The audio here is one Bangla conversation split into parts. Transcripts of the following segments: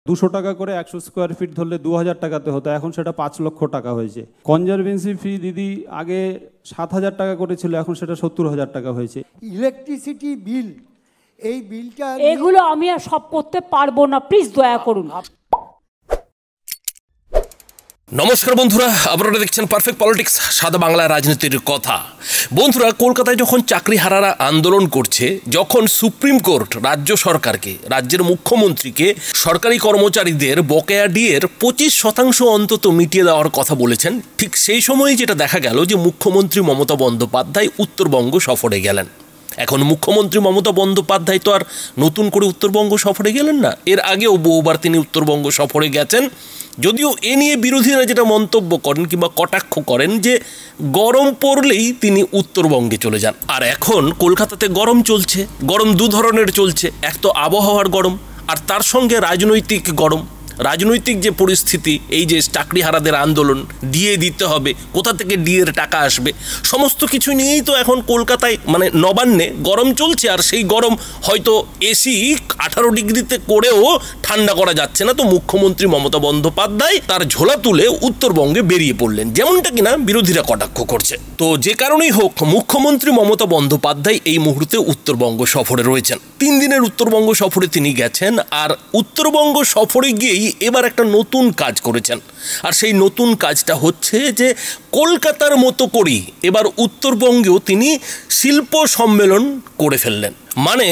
200 টাকা করে 100 স্কোয়ার ফিট ধরলে 2000 টাকাতে হতো, এখন সেটা 5 লক্ষ টাকা হয়েছে। কনজারভেন্সি ফি দিদি আগে 7000 টাকা করেছিল, এখন সেটা 70,000 টাকা হয়েছে। ইলেকট্রিসিটি বিল, এই বিলটা এগুলো আমি আর সব করতে পারবো না, প্লিজ দয়া করুন। নমস্কার বন্ধুরা, আপনারা দেখছেন পারফেক্ট পলিটিক্স, সাদা বাংলায় রাজনীতির কথা। বন্ধুরা, কলকাতায় যখন চাকরিহারারা আন্দোলন করছে, যখন সুপ্রিম কোর্ট রাজ্য সরকারকে, রাজ্যের মুখ্যমন্ত্রীকে সরকারি কর্মচারীদের বকেয়া ডিএর 25% অন্তত মিটিয়ে দেওয়ার কথা বলেছেন, ঠিক সেই সময়ই যেটা দেখা গেল যে মুখ্যমন্ত্রী মমতা বন্দ্যোপাধ্যায় উত্তরবঙ্গ সফরে গেলেন। এখন মুখ্যমন্ত্রী মমতা বন্দ্যোপাধ্যায় তো আর নতুন করে উত্তরবঙ্গ সফরে গেলেন না, এর আগেও বহুবার তিনি উত্তরবঙ্গ সফরে গেছেন। যদিও এ নিয়ে বিরোধীরা যেটা মন্তব্য করেন কিংবা কটাক্ষ করেন যে গরম পড়লেই তিনি উত্তরবঙ্গে চলে যান। আর এখন কলকাতাতে গরম চলছে, গরম দু ধরনের চলছে, এক তো আবহাওয়ার গরম, আর তার সঙ্গে রাজনৈতিক গরম। রাজনৈতিক যে পরিস্থিতি, এই যে চাকরিহারাদের আন্দোলন, ডিএ দিতে হবে, কোথা থেকে ডিএর টাকা আসবে, সমস্ত কিছু নিয়েই তো এখন কলকাতায় মানে নবান্নে গরম চলছে। আর সেই গরম হয়তো এসি 18 ডিগ্রিতে করেও ঠান্ডা করা যাচ্ছে না, তো মুখ্যমন্ত্রী মমতা বন্দ্যোপাধ্যায় তার ঝোলা তুলে উত্তরবঙ্গে বেরিয়ে পড়লেন, যেমনটা কিনা বিরোধীরা কটাক্ষ করছে। তো যে কারণেই হোক, মুখ্যমন্ত্রী মমতা বন্দ্যোপাধ্যায় এই মুহূর্তে উত্তরবঙ্গ সফরে রয়েছেন। 3 দিনের উত্তরবঙ্গ সফরে তিনি গেছেন, আর উত্তরবঙ্গ সফরে গিয়েই এবার একটা নতুন কাজ করেছেন। আর সেই নতুন কাজটা হচ্ছে যে কলকাতার মতো করেই এবার উত্তরবঙ্গেও তিনি শিল্প সম্মেলন করে ফেললেন। মানে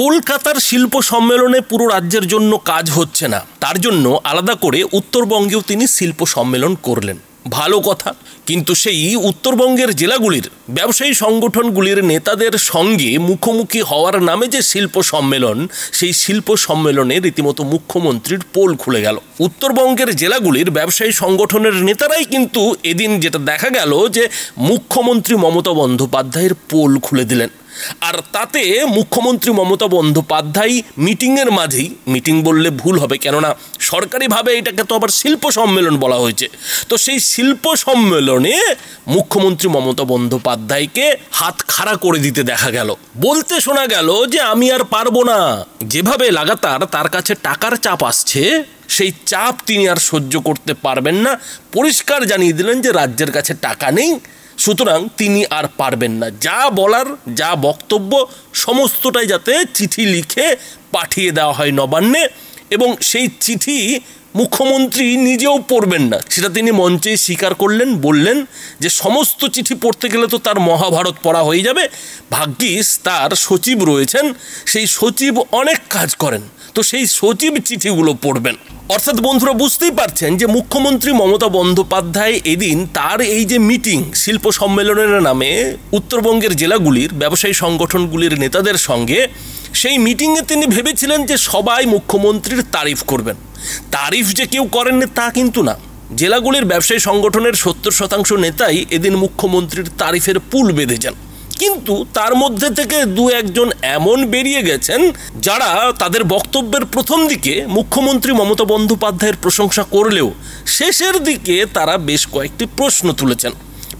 কলকাতার শিল্প সম্মেলনে পুরো রাজ্যের জন্য কাজ হচ্ছে না, তার জন্য আলাদা করে উত্তরবঙ্গেও তিনি শিল্প সম্মেলন করলেন। ভালো কথা, কিন্তু সেই উত্তরবঙ্গের জেলাগুলির ব্যবসায়ী সংগঠনগুলির নেতাদের সঙ্গে মুখোমুখি হওয়ার নামে যে শিল্প সম্মেলন, সেই শিল্প সম্মেলনে রীতিমতো মুখ্যমন্ত্রীর পোল খুলে গেল। উত্তরবঙ্গের জেলাগুলির ব্যবসায়ী সংগঠনের নেতারাই কিন্তু এদিন যেটা দেখা গেল যে মুখ্যমন্ত্রী মমতা বন্দ্যোপাধ্যায়ের পোল খুলে দিলেন। আর তাতে মুখ্যমন্ত্রী মমতা বন্দ্যোপাধ্যায় মিটিংয়ের মাঝেই, মিটিং বললে ভুল হবে, কেননা সরকারিভাবে এটাকে তো আবার শিল্প সম্মেলন বলা হয়েছে, তো সেই শিল্প সম্মেলনে মুখ্যমন্ত্রী মমতা বন্দ্যোপাধ্যায়কে হাত খাড়া করে দিতে দেখা গেল। বলতে শোনা গেল যে আমি আর পারবো না, যেভাবে লাগাতার তার কাছে টাকার চাপ আসছে, সেই চাপ তিনি আর সহ্য করতে পারবেন না। পরিষ্কার জানিয়ে দিলেন যে রাজ্যের কাছে টাকা নেই, সুতরাং তিনি আর পারবেন না। যা বলার, যা বক্তব্য, সমস্তটাই যাতে চিঠি লিখে পাঠিয়ে দেওয়া হয় নবান্নে, এবং সেই চিঠি মুখ্যমন্ত্রী নিজেও পড়বেন না, সেটা তিনি মঞ্চেই স্বীকার করলেন। বললেন যে সমস্ত চিঠি পড়তে গেলে তো তার মহাভারত পড়া হয়ে যাবে, ভাগ্যিস তার সচিব রয়েছেন, সেই সচিব অনেক কাজ করেন, তো সেই সচিব চিঠিগুলো পড়বেন। অর্থাৎ বন্ধুরা, বুঝতেই পারছেন যে মুখ্যমন্ত্রী মমতা বন্দ্যোপাধ্যায় এদিন তার এই যে মিটিং, শিল্প সম্মেলনের নামে উত্তরবঙ্গের জেলাগুলির ব্যবসায়ী সংগঠনগুলির নেতাদের সঙ্গে, সেই মিটিংয়ে তিনি ভেবেছিলেন যে সবাই মুখ্যমন্ত্রীর তারিফ করবেন। তারিফ যে কেউ করেননি তা কিন্তু না, জেলাগুলির ব্যবসায়ী সংগঠনের 70% নেতাই এদিন মুখ্যমন্ত্রীর তারিফের পুল বেঁধেছেন। কিন্তু তার মধ্যে থেকে 2-1 জন এমন বেরিয়ে গেছেন যারা তাদের বক্তব্যের প্রথম দিকে মুখ্যমন্ত্রী মমতা বন্দ্যোপাধ্যায়ের প্রশংসা করলেও শেষের দিকে তারা বেশ কয়েকটি প্রশ্ন তুলেছেন,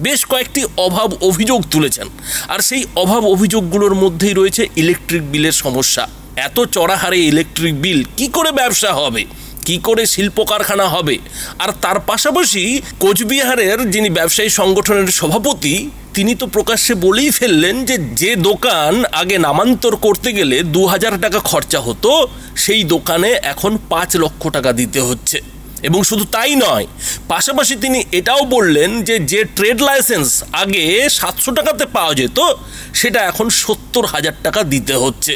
বেশ কয়েকটি অভাব অভিযোগ তুলেছেন। আর সেই অভাব অভিযোগগুলোর মধ্যেই রয়েছে ইলেকট্রিক বিলের সমস্যা। এত চড়া হারে ইলেকট্রিক বিল, কি করে ব্যবসা হবে, কি করে শিল্প কারখানা হবে? আর তার পাশাপাশি কোচবিহারের যিনি ব্যবসায়ী সংগঠনের সভাপতি, তিনি তো প্রকাশ্যে বলেই ফেললেন যে যে দোকান আগে নামান্তর করতে গেলে 2000 টাকা খরচা হতো, সেই দোকানে এখন 5 লক্ষ টাকা দিতে হচ্ছে। এবং শুধু তাই নয়, পাশাপাশি তিনি এটাও বললেন যে যে ট্রেড লাইসেন্স আগে 700 টাকাতে পাওয়া যেত, সেটা এখন 70,000 টাকা দিতে হচ্ছে।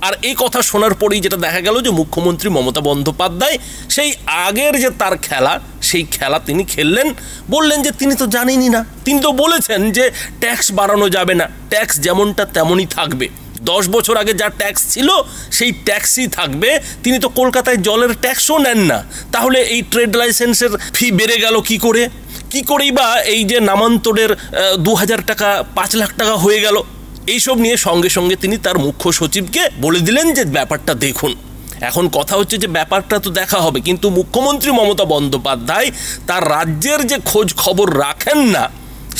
আর এই কথা শোনার পরেই যেটা দেখা গেল যে মুখ্যমন্ত্রী মমতা বন্দ্যোপাধ্যায় সেই আগের যে তার খেলা, সেই খেলা তিনি খেললেন। বললেন যে তিনি তো জানেনই না, তিনি তো বলেছেন যে ট্যাক্স বাড়ানো যাবে না, ট্যাক্স যেমনটা তেমনই থাকবে, 10 বছর আগে যা ট্যাক্স ছিল সেই ট্যাক্সই থাকবে। তিনি তো কলকাতায় জলের ট্যাক্সও নেন না, তাহলে এই ট্রেড লাইসেন্সের ফি বেড়ে গেল কি করেই বা এই যে নামান্তরের 2000 টাকা 5 লাখ টাকা হয়ে গেল? এইসব নিয়ে সঙ্গে সঙ্গে তিনি তার মুখ্য সচিবকে বলে দিলেন যে ব্যাপারটা দেখুন। এখন কথা হচ্ছে যে ব্যাপারটা তো দেখা হবে, কিন্তু মুখ্যমন্ত্রী মমতা বন্দ্যোপাধ্যায় তার রাজ্যের যে খোঁজ খবর রাখেন না,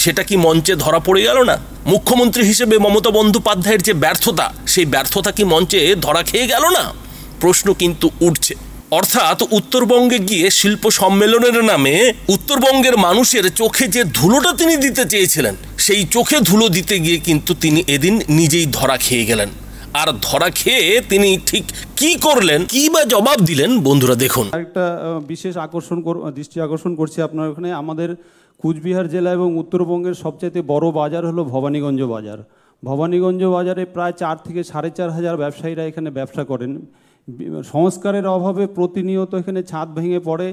সেটা কি মঞ্চে ধরা পড়ে গেল না? মুখ্যমন্ত্রী হিসেবে মমতা বন্দ্যোপাধ্যায়ের যে ব্যর্থতা, সেই ব্যর্থতা কি মঞ্চে ধরা খেয়ে গেল না? প্রশ্ন কিন্তু উঠছে। অর্থাৎ উত্তরবঙ্গে গিয়ে শিল্প সম্মেলনের নামে উত্তরবঙ্গের মানুষের চোখে যে ধুলোটা তিনি দিতে চেয়েছিলেন, সেই চোখে ধুলো দিতে গিয়ে কিন্তু তিনি এদিন নিজেই ধরা খেয়ে গেলেন। আর ধরা খেয়ে তিনি ঠিক কি করলেন, কি বা জবাব দিলেন, বন্ধুরা দেখুন। একটা বিশেষ দৃষ্টি আকর্ষণ করছি আপনার ওখানে। আমাদের কুচবিহার জেলা এবং উত্তরবঙ্গের সবচেয়ে বড় বাজার হলো ভবানীগঞ্জ বাজার। ভবানীগঞ্জ বাজারে প্রায় 4 থেকে 4,500 ব্যবসায়ীরা এখানে ব্যবসা করেন। সংস্কারের অভাবে প্রতিনিয়ত এখানে ছাদ ভেঙে পড়ে,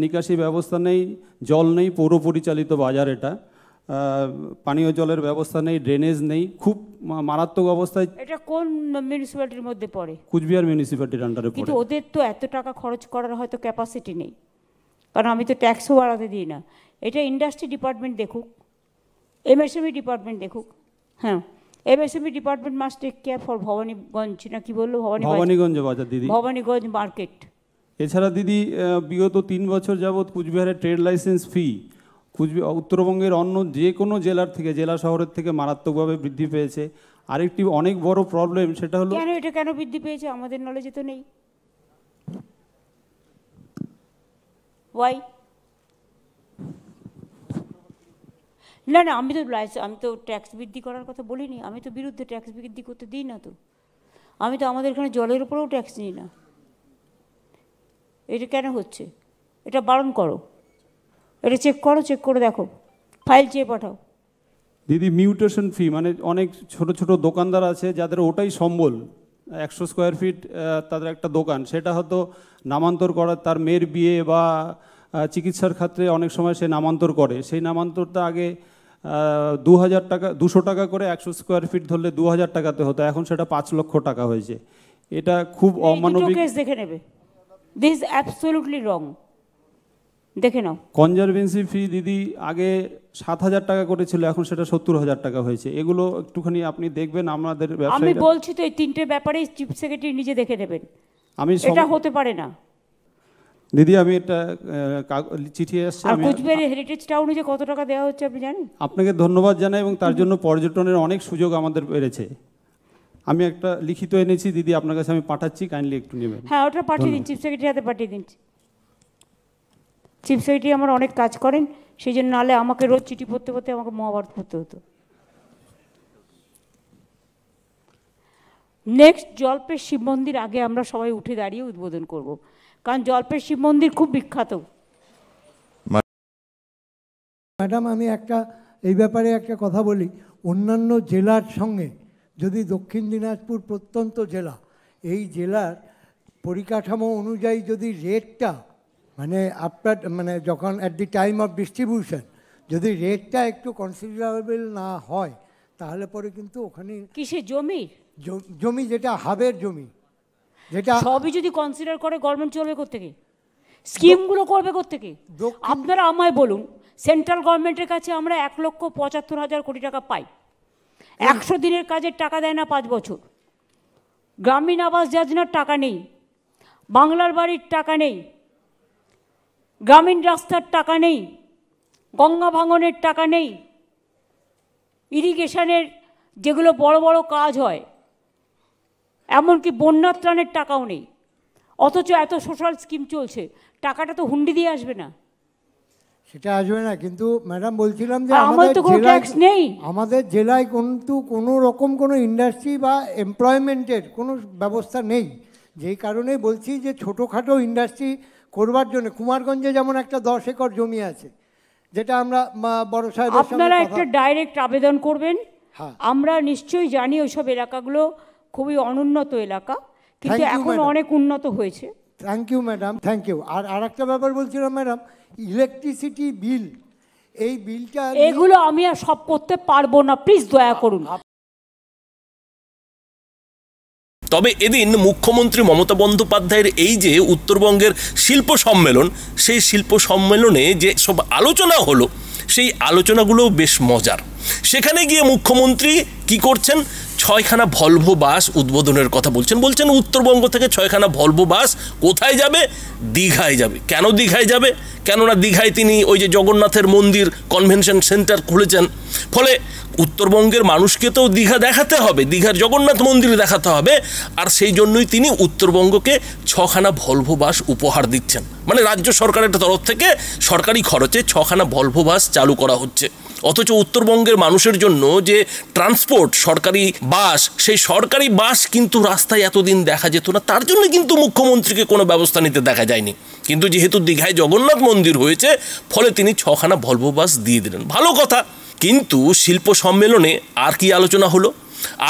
নিকাশি ব্যবস্থা নেই, জল নেই, পৌর পরিচালিত বাজার এটা, পানীয় জলের ব্যবস্থা নেই, ড্রেনেজ নেই, খুব মারাত্মক অবস্থায়। এটা কোন মিউনিসিপ্যালিটির মধ্যে পড়ে? কুচবিহার মিউনিসিপ্যালিটির আন্ডারে পড়ে। কিন্তু ওদের তো এত টাকা খরচ করার হয়তো ক্যাপাসিটি নেই, কারণ আমি তো ট্যাক্সও বাড়াতে দিই না। এটা ইন্ডাস্ট্রি ডিপার্টমেন্ট দেখুক, এমএসএমই ডিপার্টমেন্ট দেখুক। হ্যাঁ, MSME department must take care for Bhabaniganj, না কি বললো? ভবানীগঞ্জ বাজার দিদি, ভবানীগঞ্জ মার্কেট। এছাড়া দিদি বিগত 3 বছর যাবৎ কুচবিহারের ট্রেড লাইসেন্স ফি উত্তরবঙ্গের অন্য যে কোনো জেলার থেকে, জেলা শহরের থেকে মারাত্মকভাবে বৃদ্ধি পেয়েছে। আরেকটি অনেক বড় প্রবলেম সেটা হলো, এটা কেন বৃদ্ধি পেয়েছে আমাদের নলেজে তো নেই। ওয়াই? না না, আমি তো ট্যাক্স বৃদ্ধি করার কথা বলিনি। আমি তো বিরুদ্ধে, ট্যাক্স বৃদ্ধি করতে দিই না তো। আমি তো আমাদের এখানে জলের উপরেও ট্যাক্স নিই না। এটা কেন হচ্ছে? এটা বারণ করো, এটা চেক করো, চেক করে দেখো, ফাইল চেয়ে পাঠাও। দিদি মিউটেশন ফি, মানে অনেক ছোট ছোট দোকানদার আছে যাদের ওটাই সম্বল, 100 স্কোয়ার ফিট তাদের একটা দোকান, সেটা হয়তো নামান্তর করার, তার মেয়ের বিয়ে বা চিকিৎসার ক্ষেত্রে অনেক সময় সে নামান্তর করে। সেই নামান্তরটা আগে 2,000 টাকা, 200 টাকা করে 100 স্কোয়ার ফিট ধরলে 2,000 টাকাতে হতো, এখন সেটা 5 লক্ষ টাকা হয়েছে। এটা খুব অমানবিক। কেস দেখে নেবে, দিস ইজ অ্যাবসলিউটলি রং, দেখে নাও। কনজারভেন্সি ফি দিদি আগে 7,000 টাকা করেছিল, এখন সেটা 70,000 টাকা হয়েছে। এগুলো একটুখানি আপনি দেখবেন আমাদের ব্যবসায়ীরা। আমি বলছি তো এই 3টে ব্যাপারেই চিফ সেক্রেটারি নিজে দেখে নেবেন। এটা হতে পারে না দিদি। আমি একটা চিঠি আসছে। আর কুচবিহারের হেরিটেজ টাউনে যে কত টাকা দেওয়া হচ্ছে আপনি জানেন? আপনাকে ধন্যবাদ জানাই, এবং তার জন্য পর্যটনের অনেক সুযোগ আমাদের বেড়েছে। আমি একটা লিখিত এনেছি দিদি, আপনার কাছে আমি পাঠাচ্ছি, কাইন্ডলি একটু নেবেন। হ্যাঁ, ওটা পাঠিয়ে দিন, চিফ সেক্রেটারি হাতে পাঠিয়ে দিন। চিফ সেক্রেটারি আমার অনেক কাজ করেন, সেই জন্য নাহলে আমাকে রোজ চিঠি পড়তে পড়তে আমাকে মহাভারত পড়তে হতো। নেক্সট জল্পের শিব মন্দির আগে আমরা সবাই উঠে দাঁড়িয়ে উদ্বোধন করব, কারণ জল্পের শিব মন্দির খুব বিখ্যাত। ম্যাডাম, আমি এই ব্যাপারে একটা কথা বলি। অন্যান্য জেলার সঙ্গে যদি দক্ষিণ দিনাজপুর প্রত্যন্ত জেলা, এই জেলার পরিকাঠামো অনুযায়ী যদি রেটটা মানে যখন at the time of distribution যদি রেটটা একটু কনসিডারেবল না হয়, তাহলে পরে কিন্তু ওখানে কিসে জমি যেটা হাবের জমি, যেটা সবই যদি কনসিডার করে গভর্নমেন্ট চলবে কোত্থেকে? স্কিমগুলো করবে কোত্থেকে? আপনারা আমায় বলুন, সেন্ট্রাল গভর্নমেন্টের কাছে আমরা 1,75,000 কোটি টাকা পাই, 100 দিনের কাজের টাকা দেয় না 5 বছর। গ্রামীণ আবাস যোজনার টাকা নেই, বাংলার বাড়ির টাকা নেই, গ্রামীণ রাস্তার টাকা নেই, গঙ্গা ভাঙনের টাকা নেই, ইরিগেশনের যেগুলো বড় বড় কাজ হয়, এমনকি বন্যা ত্রাণের টাকাও নেই। অথচ এত সোশ্যাল স্কিম চলছে, টাকাটা তো হুন্ডি দিয়ে আসবে না। সেটা আসবে না, কিন্তু ম্যাডাম বলছিলাম যে আমাদের জেলায় কিন্তু কোনো রকম কোনো ইন্ডাস্ট্রি বা এমপ্লয়মেন্টের কোনো ব্যবস্থা নেই। যেই কারণে বলছি যে ছোটোখাটো ইন্ডাস্ট্রি করবার জন্য কুমারগঞ্জে যেমন একটা 10 একর জমি আছে, যেটা আমরা বড় সাহেব, আপনারা একটা ডাইরেক্ট আবেদন করবেন। আমরা নিশ্চয়ই জানি ওইসব এলাকাগুলো খুবই অনুন্নত এলাকা, কিন্তু এখন অনেক উন্নত হয়েছে। Thank you madam, thank you. আর একটা ব্যাপার বলছিলাম ম্যাডাম, ইলেকট্রিসিটি বিল, এই বিলটা, এগুলো আমি আর সব করতে পারবো না, প্লিজ দয়া করুন। তবে এদিন মুখ্যমন্ত্রী মমতা বন্দ্যোপাধ্যায়ের এই যে উত্তরবঙ্গের শিল্প সম্মেলন, সেই শিল্প সম্মেলনে যে সব আলোচনা হলো, সেই আলোচনাগুলো বেশ মজার। সেখানে গিয়ে মুখ্যমন্ত্রী কি করছেন? 6খানা ভলভো বাস উদ্বোধনের কথা বলছেন উত্তরবঙ্গ থেকে 6খানা ভলভো বাস কোথায় যাবে? দীঘায় যাবে। কেন দীঘায় যাবে? কেননা দীঘায় তিনি ওই যে জগন্নাথের মন্দির কনভেনশন সেন্টার খুলেছেন, ফলে উত্তরবঙ্গের মানুষকে তো দীঘা দেখাতে হবে, দীঘার জগন্নাথ মন্দির দেখাতে হবে, আর সেই জন্যই তিনি উত্তরবঙ্গকে 6খানা ভলভো বাস উপহার দিচ্ছেন। মানে রাজ্য সরকারের তরফ থেকে সরকারি খরচে 6খানা ভলভো বাস চালু করা হচ্ছে। অথচ উত্তরবঙ্গের মানুষের জন্য যে ট্রান্সপোর্ট সরকারি বাস, সেই সরকারি বাস কিন্তু রাস্তায় এতদিন দেখা যেত না, তার জন্য কিন্তু মুখ্যমন্ত্রীকে কোনো ব্যবস্থা নিতে দেখা যায়নি। কিন্তু যেহেতু দীঘায় জগন্নাথ মন্দির হয়েছে, ফলে তিনি 6খানা ভলভো বাস দিয়ে দিলেন, ভালো কথা। কিন্তু শিল্প সম্মেলনে আর কি আলোচনা হলো?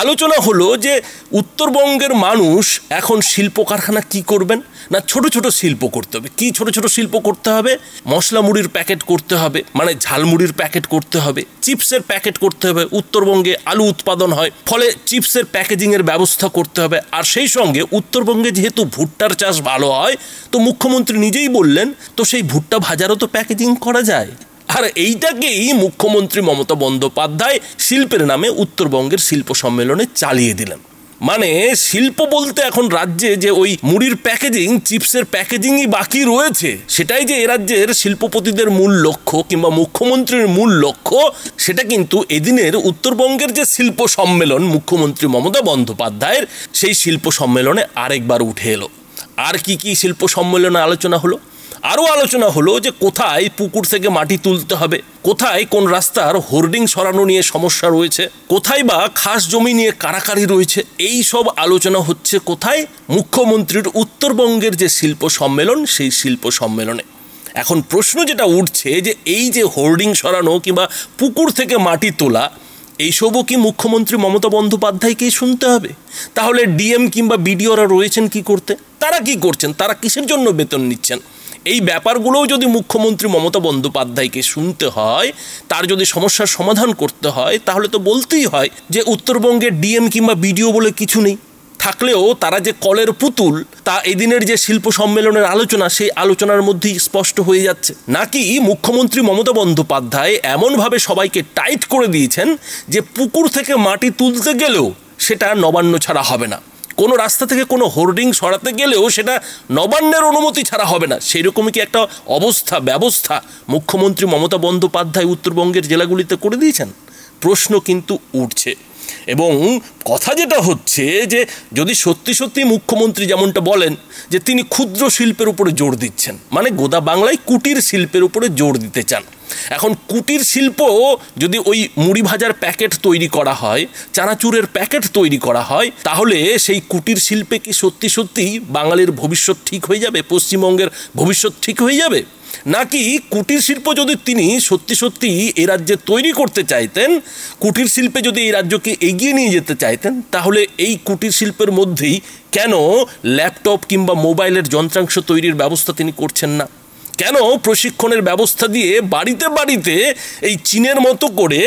আলোচনা হলো যে উত্তরবঙ্গের মানুষ এখন শিল্প কারখানা কি করবেন না, ছোট ছোট শিল্প করতে হবে। কি ছোট ছোট শিল্প করতে হবে? মশলা মুড়ির প্যাকেট করতে হবে, মানে ঝালমুড়ির প্যাকেট করতে হবে, চিপসের প্যাকেট করতে হবে। উত্তরবঙ্গে আলু উৎপাদন হয়, ফলে চিপসের প্যাকেজিংয়ের ব্যবস্থা করতে হবে। আর সেই সঙ্গে উত্তরবঙ্গে যেহেতু ভুট্টার চাষ ভালো হয়, তো মুখ্যমন্ত্রী নিজেই বললেন তো সেই ভুট্টা ভাজারও তো প্যাকেজিং করা যায়। আর এইটাকেই মুখ্যমন্ত্রী মমতা বন্দ্যোপাধ্যায় শিল্পের নামে উত্তরবঙ্গের শিল্প সম্মেলনে চালিয়ে দিলেন। মানে শিল্প বলতে এখন রাজ্যে যে ওই মুড়ির প্যাকেজিং, চিপসের প্যাকেজিংই বাকি রয়েছে, সেটাই যে এ রাজ্যের শিল্পপতিদের মূল লক্ষ্য কিংবা মুখ্যমন্ত্রীর মূল লক্ষ্য, সেটা কিন্তু এদিনের উত্তরবঙ্গের যে শিল্প সম্মেলন মুখ্যমন্ত্রী মমতা বন্দ্যোপাধ্যায়ের, সেই শিল্প সম্মেলনে আরেকবার উঠে এলো। আর কি কি শিল্প সম্মেলনে আলোচনা হলো? আরও আলোচনা হলো যে কোথায় পুকুর থেকে মাটি তুলতে হবে, কোথায় কোন রাস্তার হোর্ডিং সরানো নিয়ে সমস্যা রয়েছে, কোথায় বা খাস জমি নিয়ে কারাকারি রয়েছে। এই সব আলোচনা হচ্ছে কোথায়? মুখ্যমন্ত্রীর উত্তরবঙ্গের যে শিল্প সম্মেলন, সেই শিল্প সম্মেলনে। এখন প্রশ্ন যেটা উঠছে যে এই যে হোর্ডিং সরানো কিংবা পুকুর থেকে মাটি তোলা, এইসবও কি মুখ্যমন্ত্রী মমতা বন্দ্যোপাধ্যায়কেই শুনতে হবে? তাহলে ডিএম কিংবা বিডিওরা রয়েছেন কি করতে? তারা কি করছেন? তারা কিসের জন্য বেতন নিচ্ছেন? এই ব্যাপারগুলোও যদি মুখ্যমন্ত্রী মমতা বন্দ্যোপাধ্যায়কে শুনতে হয়, তার যদি সমস্যার সমাধান করতে হয়, তাহলে তো বলতেই হয় যে উত্তরবঙ্গের ডিএম কিংবা বিডিও বলে কিছু নেই। থাকলেও তারা যে কলের পুতুল, তা এদিনের যে শিল্প সম্মেলনের আলোচনা, সেই আলোচনার মধ্যেই স্পষ্ট হয়ে যাচ্ছে। নাকি মুখ্যমন্ত্রী মমতা বন্দ্যোপাধ্যায় এমনভাবে সবাইকে টাইট করে দিয়েছেন যে পুকুর থেকে মাটি তুলতে গেলেও সেটা নবান্ন ছাড়া হবে না, কোনো রাস্তা থেকে কোনো হোর্ডিং সরাতে গেলেও সেটা নবান্নের অনুমতি ছাড়া হবে না। সেই রকমই কি একটা ব্যবস্থা মুখ্যমন্ত্রী মমতা বন্দ্যোপাধ্যায় উত্তরবঙ্গের জেলাগুলিতে করে দিয়েছেন? প্রশ্ন কিন্তু উঠছে। এবং কথা যেটা হচ্ছে যে যদি সত্যি সত্যি মুখ্যমন্ত্রী যেমনটা বলেন যে তিনি ক্ষুদ্র শিল্পের উপরে জোর দিচ্ছেন, মানে গোদা বাংলায় কুটির শিল্পের উপরে জোর দিতে চান। এখন কুটির শিল্প যদি ওই মুড়ি ভাজার প্যাকেট তৈরি করা হয়, চানাচুরের প্যাকেট তৈরি করা হয়, তাহলে সেই কুটির শিল্পে কি সত্যি সত্যি বাঙালির ভবিষ্যৎ ঠিক হয়ে যাবে? পশ্চিমবঙ্গের ভবিষ্যৎ ঠিক হয়ে যাবে? নাকি কুটির শিল্প যদি তিনি সত্যি সত্যি এই রাজ্যে তৈরি করতে চাইতেন, কুটির শিল্পে যদি এই রাজ্যকে এগিয়ে নিয়ে যেতে চাইতেন, তাহলে এই কুটির শিল্পের মধ্যেই কেন ল্যাপটপ কিংবা মোবাইলের যন্ত্রাংশ তৈরির ব্যবস্থা তিনি করছেন না? কেন প্রশিক্ষণের ব্যবস্থা দিয়ে বাড়িতে বাড়িতে এই চীনের মতো করে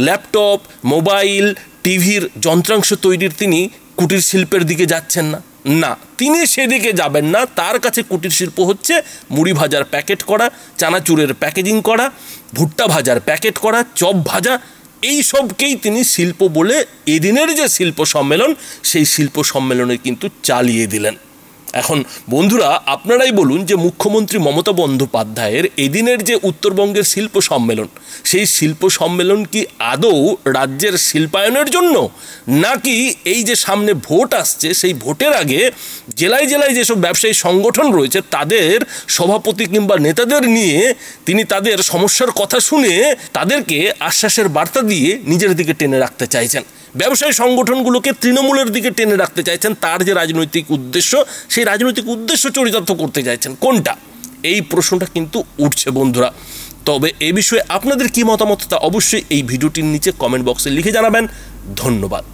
ল্যাপটপ, মোবাইল, টিভির যন্ত্রাংশ তৈরির তিনি কুটির শিল্পের দিকে যাচ্ছেন না? না, তিনি সেদিকে যাবেন না। তার কাছে কুটির শিল্প হচ্ছে মুড়ি ভাজার প্যাকেট করা, চানাচুরের প্যাকেজিং করা, ভুট্টা ভাজার প্যাকেট করা, চপ ভাজা, এই সবকেই তিনি শিল্প বলে এদিনের যে শিল্প সম্মেলন, সেই শিল্প সম্মেলনে কিন্তু চালিয়ে দিলেন। এখন বন্ধুরা, আপনারাই বলুন যে মুখ্যমন্ত্রী মমতা বন্দ্যোপাধ্যায়ের এদিনের যে উত্তরবঙ্গের শিল্প সম্মেলন, সেই শিল্প সম্মেলন কি আদৌ রাজ্যের শিল্পায়নের জন্য, নাকি এই যে সামনে ভোট আসছে, সেই ভোটের আগে জেলায় জেলায় যেসব ব্যবসায়ী সংগঠন রয়েছে তাদের সভাপতি কিংবা নেতাদের নিয়ে তিনি তাদের সমস্যার কথা শুনে তাদেরকে আশ্বাসের বার্তা দিয়ে নিজের দিকে টেনে রাখতে চাইছেন? ব্যবসায়ী সংগঠনগুলোকে তৃণমূলের দিকে টেনে রাখতে চাইছেন। তার যে রাজনৈতিক উদ্দেশ্য, সেই রাজনৈতিক উদ্দেশ্য চরিতার্থ করতে চাইছেন কোনটা? এই প্রশ্নটা কিন্তু উঠছে বন্ধুরা। তবে এ বিষয়ে আপনাদের কি মতামত তা অবশ্যই এই ভিডিওটির নিচে কমেন্ট বক্সে লিখে জানাবেন। ধন্যবাদ।